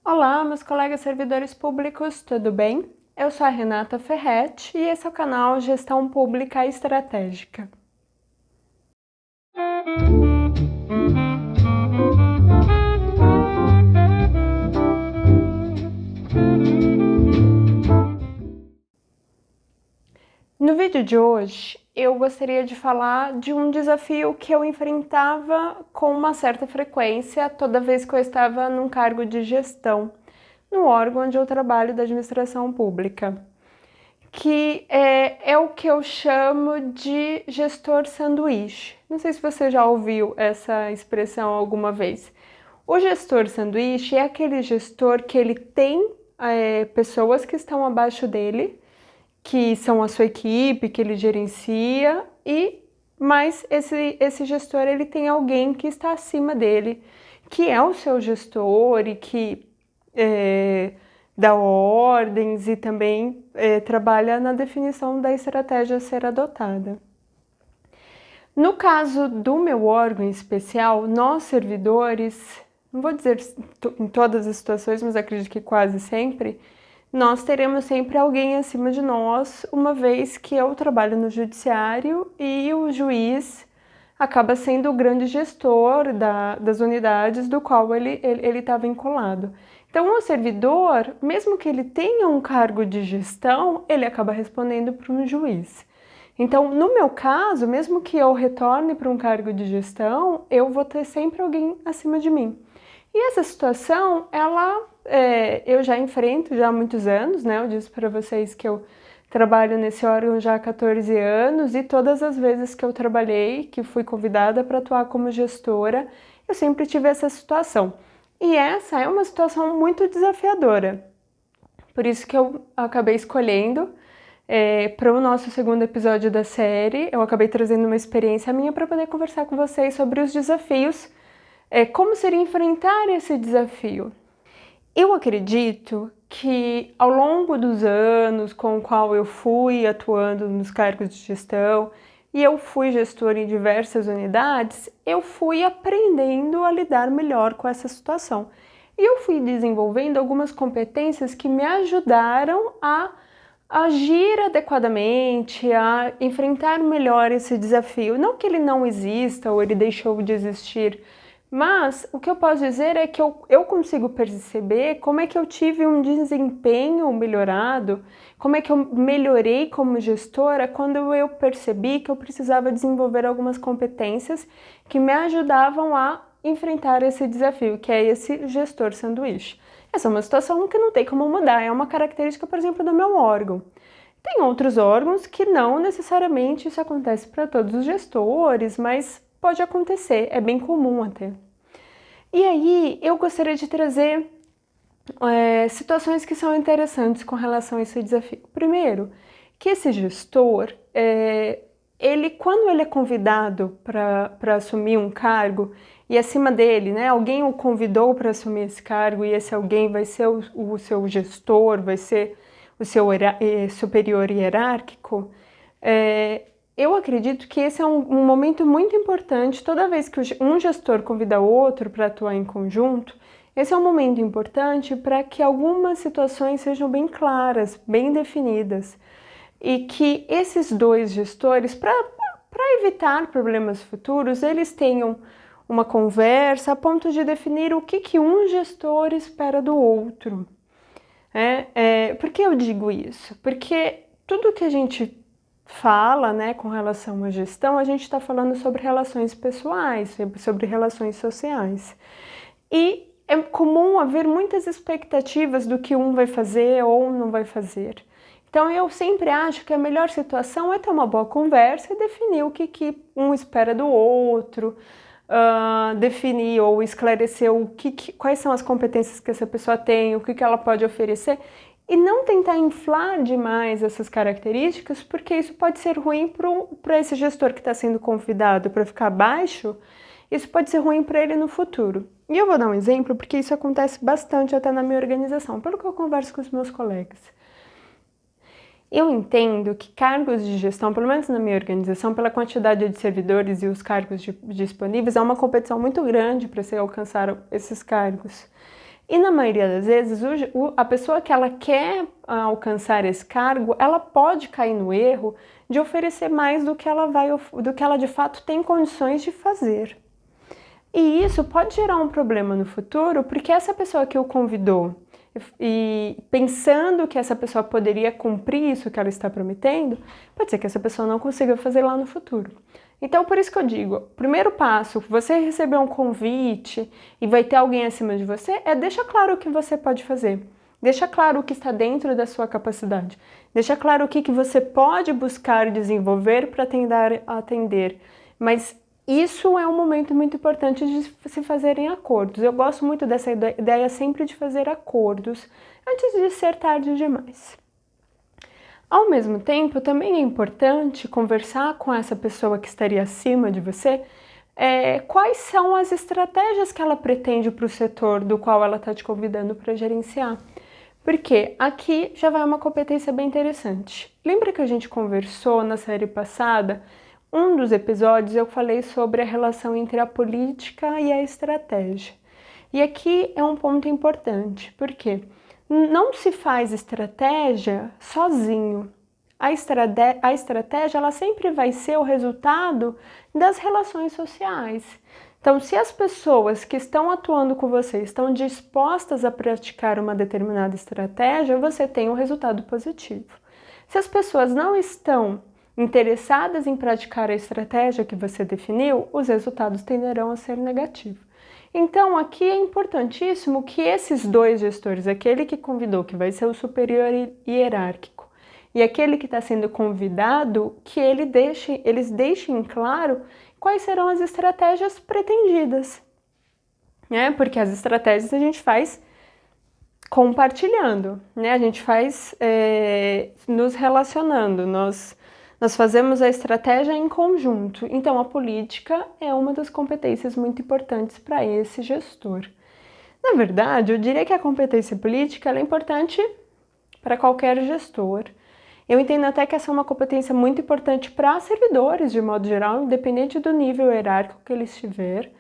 Olá, meus colegas servidores públicos, tudo bem? Eu sou a Renata Ferretti e esse é o canal Gestão Pública Estratégica. No vídeo de hoje, eu gostaria de falar de um desafio que eu enfrentava com uma certa frequência toda vez que eu estava num cargo de gestão no órgão onde eu trabalho da administração pública, que é o que eu chamo de gestor sanduíche. Não sei se você já ouviu essa expressão alguma vez. O gestor sanduíche é aquele gestor que ele tem pessoas que estão abaixo dele, que são a sua equipe, que ele gerencia, mas esse gestor ele tem alguém que está acima dele, que é o seu gestor e que dá ordens e também trabalha na definição da estratégia a ser adotada. No caso do meu órgão em especial, nós servidores, não vou dizer em todas as situações, mas acredito que quase sempre, nós teremos sempre alguém acima de nós, uma vez que eu trabalho no judiciário e o juiz acaba sendo o grande gestor das unidades do qual ele está vinculado. Então, o servidor, mesmo que ele tenha um cargo de gestão, ele acaba respondendo para um juiz. Então, no meu caso, mesmo que eu retorne para um cargo de gestão, eu vou ter sempre alguém acima de mim. E essa situação, eu já enfrento já há muitos anos, né? Eu disse para vocês que eu trabalho nesse órgão já há 14 anos e todas as vezes que eu trabalhei, que fui convidada para atuar como gestora, eu sempre tive essa situação. E essa é uma situação muito desafiadora. Por isso que eu acabei escolhendo para o nosso segundo episódio da série, eu acabei trazendo uma experiência minha para poder conversar com vocês sobre os desafios, como seria enfrentar esse desafio. Eu acredito que ao longo dos anos com o qual eu fui atuando nos cargos de gestão e eu fui gestora em diversas unidades, eu fui aprendendo a lidar melhor com essa situação. E eu fui desenvolvendo algumas competências que me ajudaram a agir adequadamente, a enfrentar melhor esse desafio. Não que ele não exista ou ele deixou de existir, mas o que eu posso dizer é que eu consigo perceber como é que eu tive um desempenho melhorado, como é que eu melhorei como gestora quando eu percebi que eu precisava desenvolver algumas competências que me ajudavam a enfrentar esse desafio, que é esse gestor sanduíche. Essa é uma situação que não tem como mudar, é uma característica, por exemplo, do meu órgão. Tem outros órgãos que não necessariamente isso acontece para todos os gestores, mas pode acontecer, é bem comum até. E aí, eu gostaria de trazer situações que são interessantes com relação a esse desafio. Primeiro, que esse gestor, quando ele é convidado para assumir um cargo, e acima dele, né, alguém o convidou para assumir esse cargo, e esse alguém vai ser o seu gestor, vai ser o seu superior hierárquico, eu acredito que esse é um momento muito importante. Toda vez que um gestor convida outro para atuar em conjunto, esse é um momento importante para que algumas situações sejam bem claras, bem definidas, e que esses dois gestores, para evitar problemas futuros, eles tenham uma conversa a ponto de definir o que um gestor espera do outro. Por que eu digo isso? Porque tudo que a gente fala, né, com relação à gestão, a gente está falando sobre relações pessoais, sobre relações sociais. E é comum haver muitas expectativas do que um vai fazer ou não vai fazer. Então eu sempre acho que a melhor situação é ter uma boa conversa e definir o que um espera do outro, definir ou esclarecer quais são as competências que essa pessoa tem, o que ela pode oferecer, e não tentar inflar demais essas características, porque isso pode ser ruim para esse gestor que está sendo convidado para ficar abaixo, isso pode ser ruim para ele no futuro. E eu vou dar um exemplo, porque isso acontece bastante até na minha organização, pelo que eu converso com os meus colegas. Eu entendo que cargos de gestão, pelo menos na minha organização, pela quantidade de servidores e os cargos disponíveis, há uma competição muito grande para se alcançar esses cargos. E na maioria das vezes, a pessoa que ela quer alcançar esse cargo, ela pode cair no erro de oferecer mais do que ela de fato tem condições de fazer. E isso pode gerar um problema no futuro, porque essa pessoa que o convidou, e pensando que essa pessoa poderia cumprir isso que ela está prometendo, pode ser que essa pessoa não consiga fazer lá no futuro. Então, por isso que eu digo, primeiro passo, você receber um convite e vai ter alguém acima de você, deixa claro o que você pode fazer. Deixa claro o que está dentro da sua capacidade. Deixa claro o que você pode buscar desenvolver para atender. Mas isso é um momento muito importante de se fazerem acordos. Eu gosto muito dessa ideia sempre de fazer acordos antes de ser tarde demais. Ao mesmo tempo, também é importante conversar com essa pessoa que estaria acima de você quais são as estratégias que ela pretende para o setor do qual ela está te convidando para gerenciar. Porque aqui já vai uma competência bem interessante. Lembra que a gente conversou na série passada? Um dos episódios eu falei sobre a relação entre a política e a estratégia. E aqui é um ponto importante, porque não se faz estratégia sozinho. A estratégia ela sempre vai ser o resultado das relações sociais. Então, se as pessoas que estão atuando com você estão dispostas a praticar uma determinada estratégia, você tem um resultado positivo. Se as pessoas não estão interessadas em praticar a estratégia que você definiu, os resultados tenderão a ser negativos. Então, aqui é importantíssimo que esses dois gestores, aquele que convidou, que vai ser o superior hierárquico, e aquele que está sendo convidado, que eles deixem claro quais serão as estratégias pretendidas. Porque as estratégias a gente faz compartilhando, a gente faz nos relacionando, nós fazemos a estratégia em conjunto. Então, a política é uma das competências muito importantes para esse gestor. Na verdade, eu diria que a competência política é importante para qualquer gestor. Eu entendo até que essa é uma competência muito importante para servidores, de modo geral, independente do nível hierárquico que ele estiver.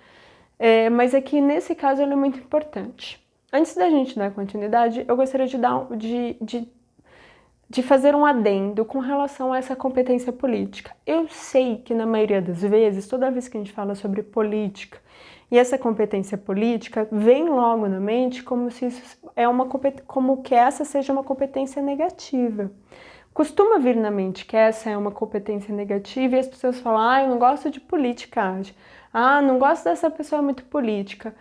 Mas aqui, nesse caso, ele é muito importante. Antes da gente dar continuidade, eu gostaria de fazer um adendo com relação a essa competência política. Eu sei que na maioria das vezes, toda vez que a gente fala sobre política e essa competência política, vem logo na mente como se isso como que essa seja uma competência negativa. Costuma vir na mente que essa é uma competência negativa e as pessoas falam, eu não gosto de politicagem, não gosto dessa pessoa muito política.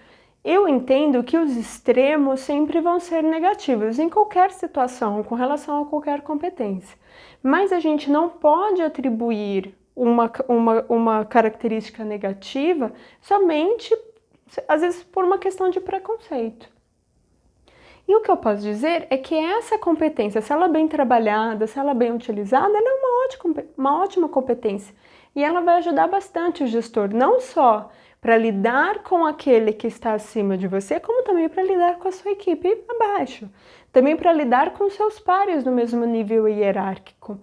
Eu entendo que os extremos sempre vão ser negativos em qualquer situação, com relação a qualquer competência. Mas a gente não pode atribuir uma característica negativa somente, às vezes, por uma questão de preconceito. E o que eu posso dizer é que essa competência, se ela é bem trabalhada, se ela é bem utilizada, ela é uma ótima competência. E ela vai ajudar bastante o gestor, não só para lidar com aquele que está acima de você, como também para lidar com a sua equipe abaixo. Também para lidar com seus pares no mesmo nível hierárquico.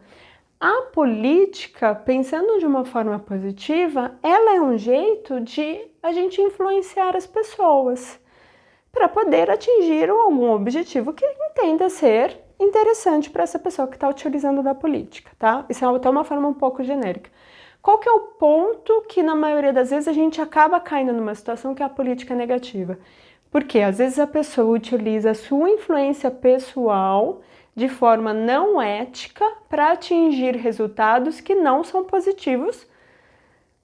A política, pensando de uma forma positiva, ela é um jeito de a gente influenciar as pessoas para poder atingir algum objetivo que entenda ser interessante para essa pessoa que está utilizando da política, tá? Isso é até uma forma um pouco genérica. Qual que é o ponto que, na maioria das vezes, a gente acaba caindo numa situação que é a política negativa? Porque, às vezes, a pessoa utiliza a sua influência pessoal de forma não ética para atingir resultados que não são positivos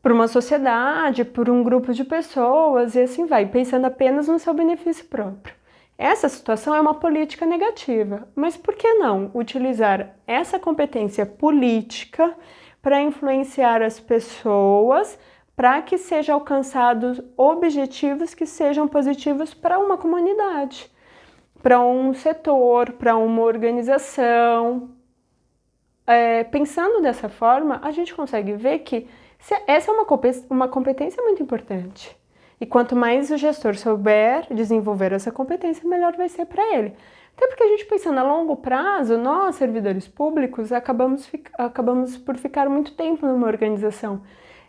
para uma sociedade, por um grupo de pessoas e assim vai, pensando apenas no seu benefício próprio. Essa situação é uma política negativa, mas por que não utilizar essa competência política para influenciar as pessoas, para que sejam alcançados objetivos que sejam positivos para uma comunidade, para um setor, para uma organização. Pensando dessa forma, a gente consegue ver que essa é uma competência muito importante. E quanto mais o gestor souber desenvolver essa competência, melhor vai ser para ele. Até porque a gente pensando a longo prazo, nós, servidores públicos, acabamos por ficar muito tempo numa organização.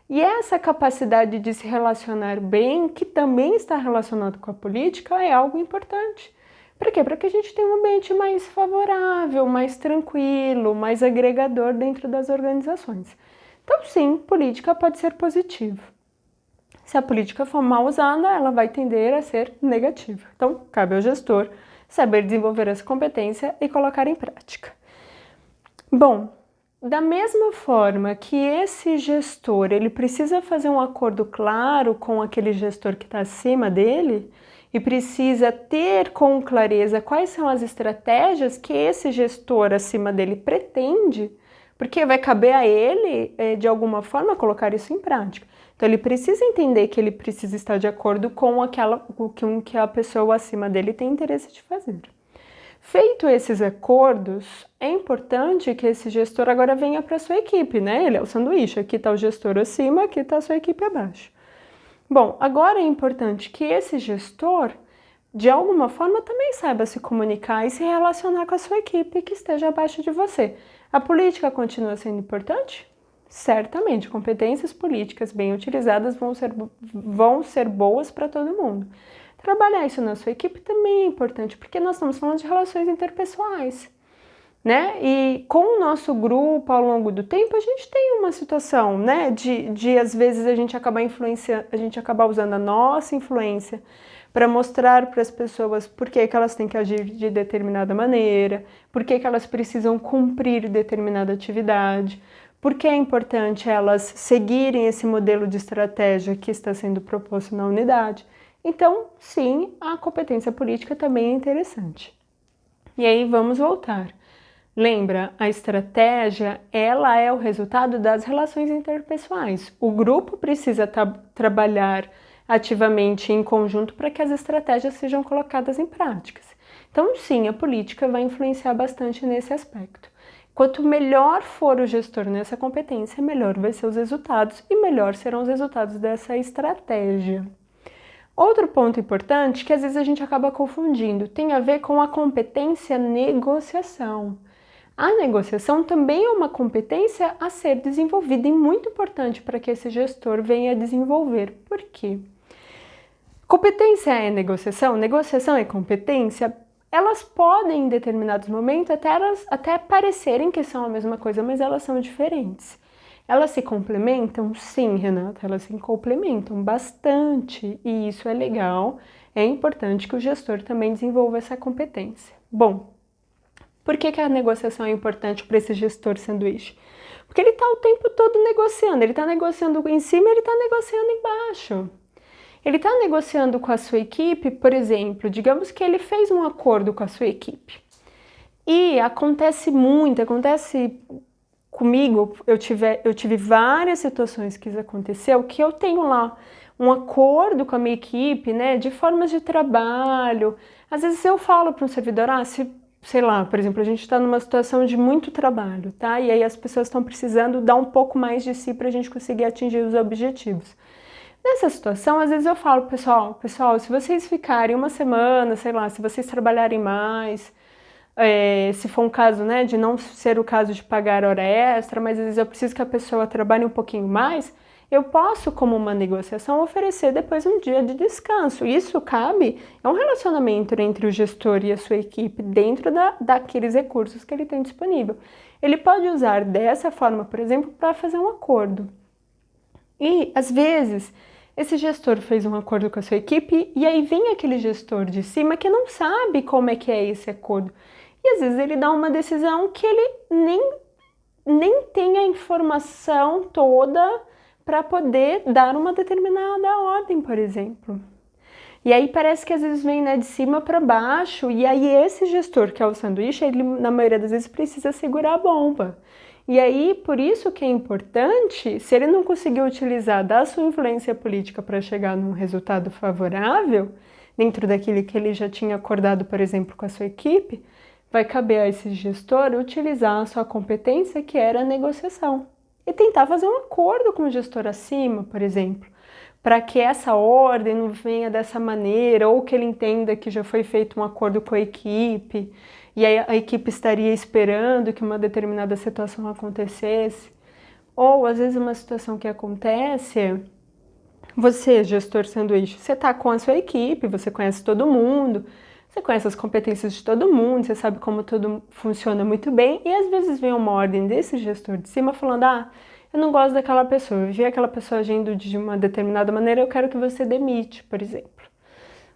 E essa capacidade de se relacionar bem, que também está relacionado com a política, é algo importante. Para quê? Para que a gente tenha um ambiente mais favorável, mais tranquilo, mais agregador dentro das organizações. Então, sim, política pode ser positiva. Se a política for mal usada, ela vai tender a ser negativa. Então, cabe ao gestor saber desenvolver essa competência e colocar em prática. Bom, da mesma forma que esse gestor ele precisa fazer um acordo claro com aquele gestor que está acima dele e precisa ter com clareza quais são as estratégias que esse gestor acima dele pretende, porque vai caber a ele, de alguma forma, colocar isso em prática. Então, ele precisa entender que ele precisa estar de acordo com o que a pessoa acima dele tem interesse de fazer. Feito esses acordos, é importante que esse gestor agora venha para a sua equipe, né? Ele é o sanduíche, aqui está o gestor acima, aqui está a sua equipe abaixo. Bom, agora é importante que esse gestor, de alguma forma, também saiba se comunicar e se relacionar com a sua equipe que esteja abaixo de você. A política continua sendo importante? Certamente, competências políticas bem utilizadas vão ser boas para todo mundo. Trabalhar isso na sua equipe também é importante, porque nós estamos falando de relações interpessoais, né? E com o nosso grupo, ao longo do tempo, a gente tem uma situação, né? De às vezes a gente acabar usando a nossa influência para mostrar para as pessoas por que elas têm que agir de determinada maneira, por que elas precisam cumprir determinada atividade, por que é importante elas seguirem esse modelo de estratégia que está sendo proposto na unidade. Então, sim, a competência política também é interessante. E aí vamos voltar. Lembra, a estratégia, ela é o resultado das relações interpessoais. O grupo precisa trabalhar ativamente em conjunto para que as estratégias sejam colocadas em práticas. Então, sim, a política vai influenciar bastante nesse aspecto. Quanto melhor for o gestor nessa competência, melhor vai ser os resultados e melhor serão os resultados dessa estratégia. Outro ponto importante que às vezes a gente acaba confundindo tem a ver com a competência negociação. A negociação também é uma competência a ser desenvolvida e muito importante para que esse gestor venha a desenvolver. Por quê? Competência é negociação? Negociação é competência? Elas podem, em determinados momentos, até parecerem que são a mesma coisa, mas elas são diferentes. Elas se complementam? Sim, Renata, elas se complementam bastante e isso é legal. É importante que o gestor também desenvolva essa competência. Bom, por que a negociação é importante para esse gestor sanduíche? Porque ele está o tempo todo negociando. Ele está negociando em cima e ele está negociando embaixo. Ele está negociando com a sua equipe, por exemplo, digamos que ele fez um acordo com a sua equipe. E acontece comigo, eu tive várias situações que isso aconteceu, que eu tenho lá um acordo com a minha equipe, né, de formas de trabalho. Às vezes eu falo para um servidor, sei lá, por exemplo, a gente está numa situação de muito trabalho, tá? E aí as pessoas estão precisando dar um pouco mais de si para a gente conseguir atingir os objetivos. Nessa situação, às vezes eu falo, pessoal, se vocês ficarem uma semana, sei lá, se vocês trabalharem mais, se for um caso, né, de não ser o caso de pagar hora extra, mas às vezes eu preciso que a pessoa trabalhe um pouquinho mais, eu posso, como uma negociação, oferecer depois um dia de descanso. Isso é um relacionamento entre o gestor e a sua equipe dentro daqueles recursos que ele tem disponível. Ele pode usar dessa forma, por exemplo, para fazer um acordo. E, às vezes, esse gestor fez um acordo com a sua equipe e aí vem aquele gestor de cima que não sabe como é que é esse acordo. E às vezes ele dá uma decisão que ele nem tem a informação toda para poder dar uma determinada ordem, por exemplo. E aí parece que às vezes vem, né, de cima para baixo e aí esse gestor, que é o sanduíche, ele na maioria das vezes precisa segurar a bomba. E aí, por isso que é importante, se ele não conseguir utilizar da sua influência política para chegar num resultado favorável, dentro daquilo que ele já tinha acordado, por exemplo, com a sua equipe, vai caber a esse gestor utilizar a sua competência, que era a negociação. E tentar fazer um acordo com o gestor acima, por exemplo, para que essa ordem não venha dessa maneira, ou que ele entenda que já foi feito um acordo com a equipe, e aí a equipe estaria esperando que uma determinada situação acontecesse. Ou, às vezes, uma situação que acontece, você, gestor sanduíche, você está com a sua equipe, você conhece todo mundo, você conhece as competências de todo mundo, você sabe como tudo funciona muito bem, e às vezes vem uma ordem desse gestor de cima falando, ah, eu não gosto daquela pessoa, eu vi aquela pessoa agindo de uma determinada maneira, eu quero que você demite, por exemplo.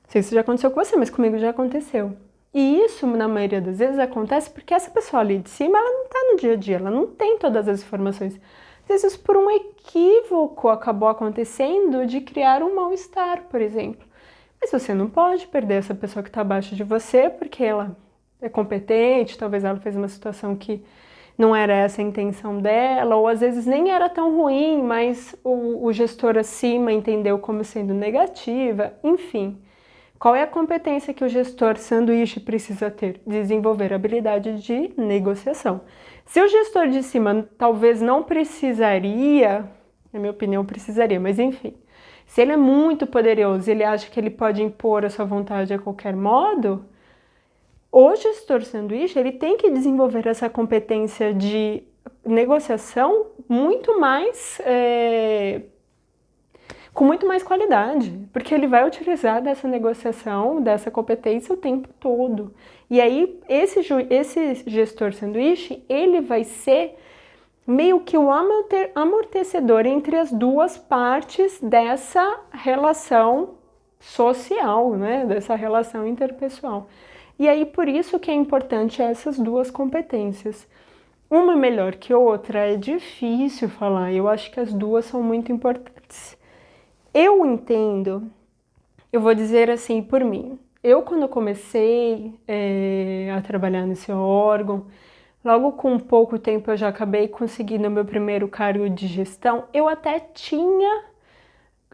Não sei se já aconteceu com você, mas comigo já aconteceu. E isso, na maioria das vezes, acontece porque essa pessoa ali de cima, ela não está no dia a dia, ela não tem todas as informações. Às vezes, por um equívoco, acabou acontecendo de criar um mal-estar, por exemplo. Mas você não pode perder essa pessoa que está abaixo de você porque ela é competente, talvez ela fez uma situação que não era essa a intenção dela, ou às vezes nem era tão ruim, mas o gestor acima entendeu como sendo negativa, enfim. Qual é a competência que o gestor sanduíche precisa ter? Desenvolver a habilidade de negociação. Se o gestor de cima talvez não precisaria, na minha opinião precisaria, mas enfim, se ele é muito poderoso e ele acha que ele pode impor a sua vontade a qualquer modo, o gestor sanduíche ele tem que desenvolver essa competência de negociação muito mais com muito mais qualidade, porque ele vai utilizar dessa negociação, dessa competência o tempo todo. E aí, esse gestor sanduíche, ele vai ser meio que o amortecedor entre as duas partes dessa relação social, né? Dessa relação interpessoal. E aí, por isso que é importante essas duas competências. Uma melhor que outra é difícil falar, eu acho que as duas são muito importantes. Eu entendo, eu vou dizer assim por mim, eu quando comecei a trabalhar nesse órgão, logo com pouco tempo eu já acabei conseguindo o meu primeiro cargo de gestão, eu até tinha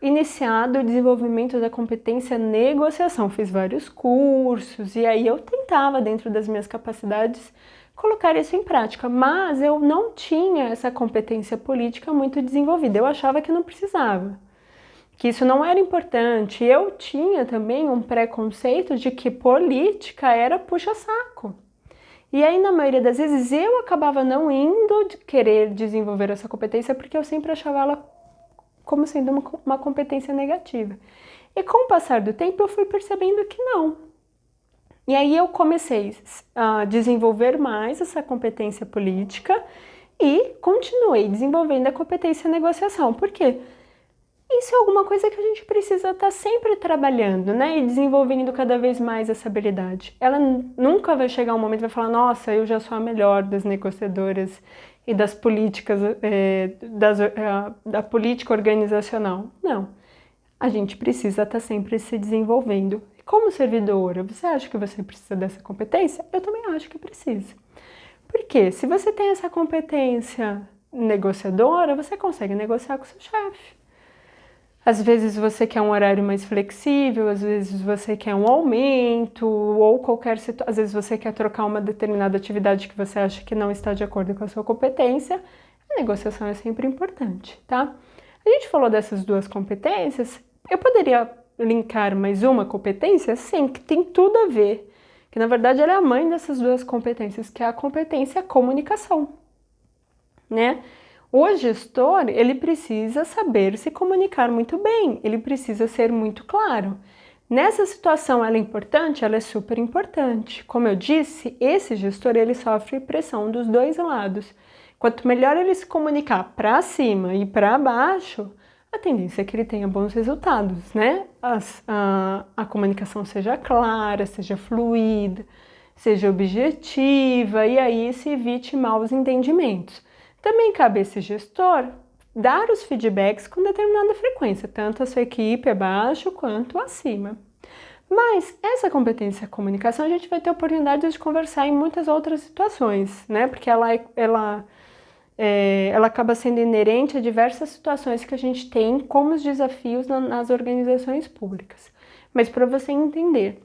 iniciado o desenvolvimento da competência negociação, fiz vários cursos e aí eu tentava dentro das minhas capacidades colocar isso em prática, mas eu não tinha essa competência política muito desenvolvida, eu achava que não precisava. Que isso não era importante. Eu tinha também um preconceito de que política era puxa-saco. E aí, na maioria das vezes, eu acabava não indo de querer desenvolver essa competência porque eu sempre achava ela como sendo uma competência negativa. E com o passar do tempo, eu fui percebendo que não. E aí eu comecei a desenvolver mais essa competência política e continuei desenvolvendo a competência negociação. Por quê? Isso é alguma coisa que a gente precisa estar sempre trabalhando, né? E desenvolvendo cada vez mais essa habilidade. Ela nunca vai chegar um momento e vai falar, nossa, eu já sou a melhor das negociadoras e das políticas, da política organizacional. Não. A gente precisa estar sempre se desenvolvendo. Como servidora, você acha que você precisa dessa competência? Eu também acho que precisa. Porque se você tem essa competência negociadora, você consegue negociar com o seu chefe. Às vezes você quer um horário mais flexível, às vezes você quer um aumento, ou qualquer situação, às vezes você quer trocar uma determinada atividade que você acha que não está de acordo com a sua competência. A negociação é sempre importante, tá? A gente falou dessas duas competências, eu poderia linkar mais uma competência? Sim, que tem tudo a ver, que na verdade ela é a mãe dessas duas competências, que é a competência comunicação, né? O gestor, ele precisa saber se comunicar muito bem, ele precisa ser muito claro. Nessa situação, ela é importante? Ela é super importante. Como eu disse, esse gestor, ele sofre pressão dos dois lados. Quanto melhor ele se comunicar para cima e para baixo, a tendência é que ele tenha bons resultados, né? A comunicação seja clara, seja fluida, seja objetiva e aí se evite maus entendimentos. Também cabe a esse gestor dar os feedbacks com determinada frequência, tanto a sua equipe abaixo quanto acima. Mas essa competência de comunicação a gente vai ter oportunidade de conversar em muitas outras situações, né? Porque ela acaba sendo inerente a diversas situações que a gente tem como os desafios nas organizações públicas. Mas para você entender,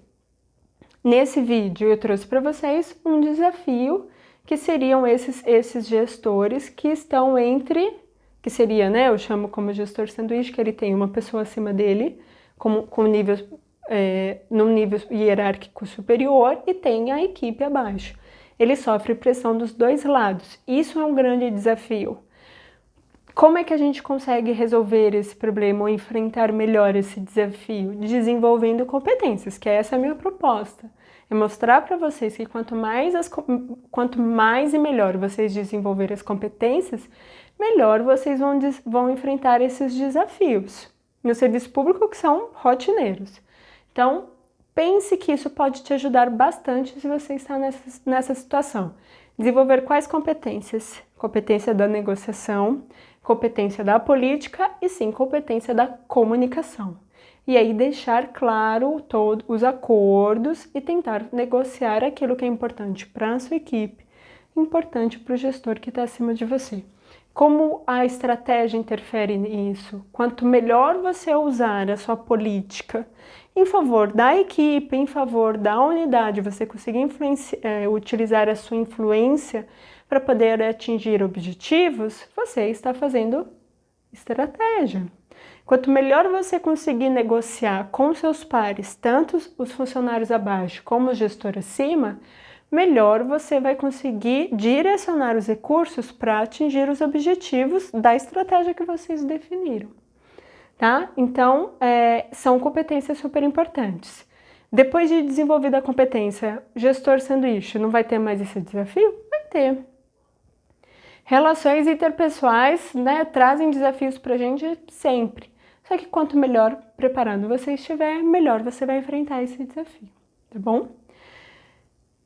nesse vídeo eu trouxe para vocês um desafio que seriam esses gestores que estão que seria, né, eu chamo como gestor sanduíche, que ele tem uma pessoa acima dele, num nível hierárquico superior, e tem a equipe abaixo. Ele sofre pressão dos dois lados. Isso é um grande desafio. Como é que a gente consegue resolver esse problema ou enfrentar melhor esse desafio? Desenvolvendo competências, que essa é a minha proposta. É mostrar para vocês que quanto mais e melhor vocês desenvolverem as competências, melhor vocês vão enfrentar esses desafios no serviço público, que são rotineiros. Então, pense que isso pode te ajudar bastante se você está nessa situação. Desenvolver quais competências? Competência da negociação, competência da política e sim, competência da comunicação. E aí deixar claro todos os acordos e tentar negociar aquilo que é importante para a sua equipe, importante para o gestor que está acima de você. Como a estratégia interfere nisso? Quanto melhor você usar a sua política em favor da equipe, em favor da unidade, você conseguir utilizar a sua influência para poder atingir objetivos, você está fazendo estratégia. Quanto melhor você conseguir negociar com seus pares, tanto os funcionários abaixo como o gestor acima, melhor você vai conseguir direcionar os recursos para atingir os objetivos da estratégia que vocês definiram, tá? Então, são competências super importantes. Depois de desenvolvida a competência, gestor sanduíche, não vai ter mais esse desafio? Vai ter. Relações interpessoais, né, trazem desafios para a gente sempre. Só que quanto melhor preparado você estiver, melhor você vai enfrentar esse desafio, tá bom?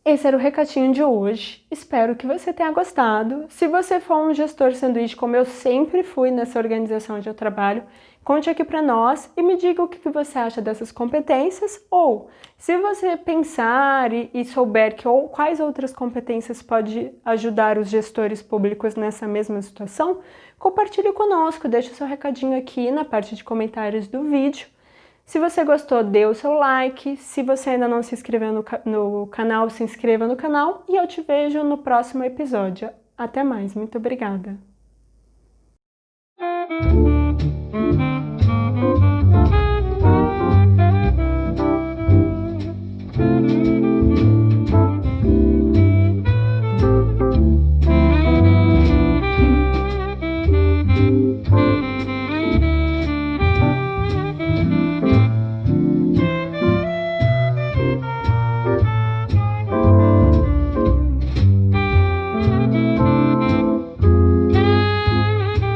Esse era o recadinho de hoje. Espero que você tenha gostado. Se você for um gestor sanduíche, como eu sempre fui nessa organização onde eu trabalho, conte aqui para nós e me diga o que você acha dessas competências, ou se você pensar e souber quais outras competências pode ajudar os gestores públicos nessa mesma situação, compartilhe conosco, deixe o seu recadinho aqui na parte de comentários do vídeo. Se você gostou, dê o seu like. Se você ainda não se inscreveu no canal, se inscreva no canal e eu te vejo no próximo episódio. Até mais, muito obrigada!